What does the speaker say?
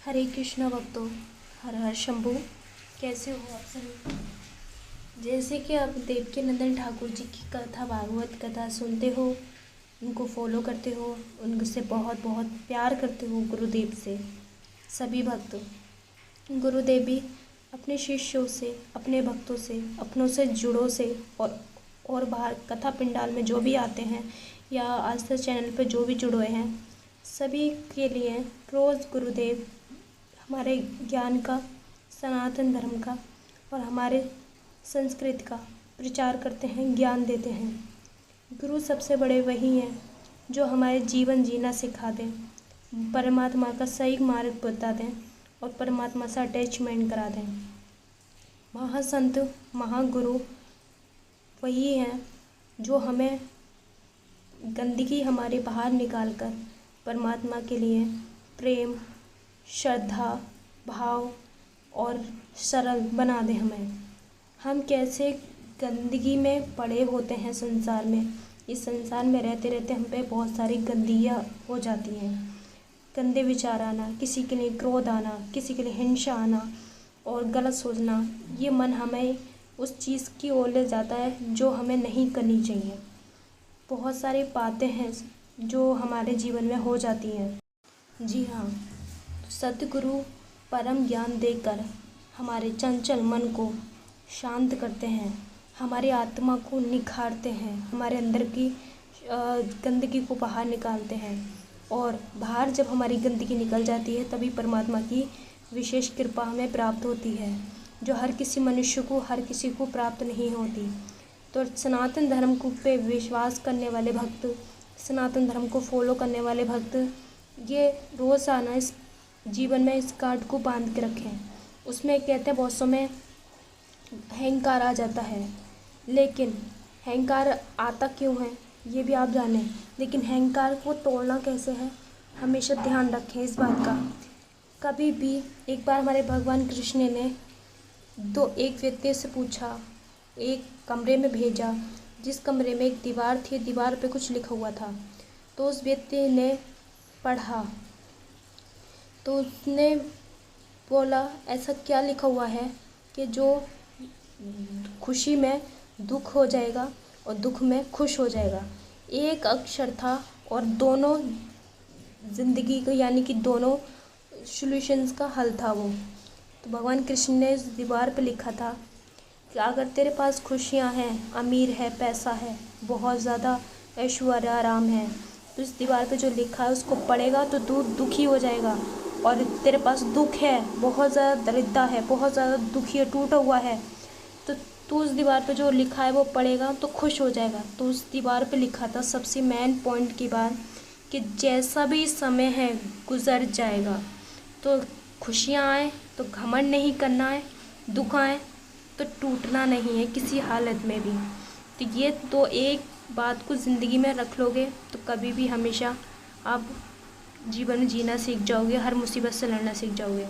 हरे कृष्णा भक्तों, हर हर शंभू। कैसे हो आप सभी? जैसे कि आप देवकी नंदन ठाकुर जी की कथा, भागवत कथा सुनते हो, उनको फॉलो करते हो, उनसे बहुत बहुत प्यार करते हो गुरुदेव से। सभी भक्त गुरुदेव भी अपने शिष्यों से, अपने भक्तों से, अपनों से जुड़ों से और बाहर कथा पंडाल में जो भी आते हैं या आस्था चैनल पर जो भी जुड़े हैं, सभी के लिए रोज़ गुरुदेव हमारे ज्ञान का, सनातन धर्म का और हमारे संस्कृति का प्रचार करते हैं, ज्ञान देते हैं। गुरु सबसे बड़े वही हैं जो हमारे जीवन जीना सिखा दें, परमात्मा का सही मार्ग बता दें और परमात्मा से अटैचमेंट करा दें। महासंत, महागुरु वही हैं जो हमें गंदगी हमारे बाहर निकाल कर परमात्मा के लिए प्रेम, श्रद्धा, भाव और सरल बना दें हमें। हम कैसे गंदगी में पड़े होते हैं संसार में, इस संसार में रहते रहते हम पे बहुत सारी गंदगियाँ हो जाती हैं। गंदे विचार आना, किसी के लिए क्रोध आना, किसी के लिए हिंसा आना और गलत सोचना, ये मन हमें उस चीज़ की ओर ले जाता है जो हमें नहीं करनी चाहिए। बहुत सारी बातें हैं जो हमारे जीवन में हो जाती हैं। जी हाँ, सद्गुरु परम ज्ञान देकर हमारे चंचल मन को शांत करते हैं, हमारी आत्मा को निखारते हैं, हमारे अंदर की गंदगी को बाहर निकालते हैं। और बाहर जब हमारी गंदगी निकल जाती है तभी परमात्मा की विशेष कृपा हमें प्राप्त होती है, जो हर किसी मनुष्य को, हर किसी को प्राप्त नहीं होती। तो सनातन धर्म को पे विश्वास करने वाले भक्त, सनातन धर्म को फॉलो करने वाले भक्त, ये रोज़ाना इस जीवन में इस कार्ड को बांध के रखें। उसमें कहते हैं बहुत समय अहंकार आ जाता है, लेकिन अहंकार आता क्यों है ये भी आप जानें, लेकिन अहंकार को तोड़ना कैसे है हमेशा ध्यान रखें इस बात का। कभी भी एक बार हमारे भगवान कृष्ण ने एक व्यक्ति से पूछा, एक कमरे में भेजा जिस कमरे में एक दीवार थी, दीवार पे कुछ लिखा हुआ था। तो उस व्यक्ति ने पढ़ा तो उसने बोला, ऐसा क्या लिखा हुआ है कि जो खुशी में दुख हो जाएगा और दुख में खुश हो जाएगा। एक अक्षर था और दोनों ज़िंदगी का, यानी कि दोनों सॉल्यूशंस का हल था वो। तो भगवान कृष्ण ने इस दीवार पे लिखा था कि अगर तेरे पास खुशियाँ हैं, अमीर है, पैसा है, बहुत ज़्यादा ऐश्वर्य आराम है, तो इस दीवार पे जो लिखा है उसको पढ़ेगा तो तू दुखी हो जाएगा। और तेरे पास दुख है, बहुत ज़्यादा दरिद्रता है, बहुत ज़्यादा दुखी है, टूटा हुआ है, तो तू उस दीवार पे जो लिखा है वो पढ़ेगा तो खुश हो जाएगा। तो उस दीवार पे लिखा था सबसे मेन पॉइंट की बात कि जैसा भी समय है गुज़र जाएगा। तो खुशियाँ आए तो घमंड नहीं करना है, दुख आए तो टूटना नहीं है किसी हालत में भी। तो ये तो एक बात को ज़िंदगी में रख लोगे तो कभी भी हमेशा आप जीवन में जीना सीख जाओगे, हर मुसीबत से लड़ना सीख जाओगे।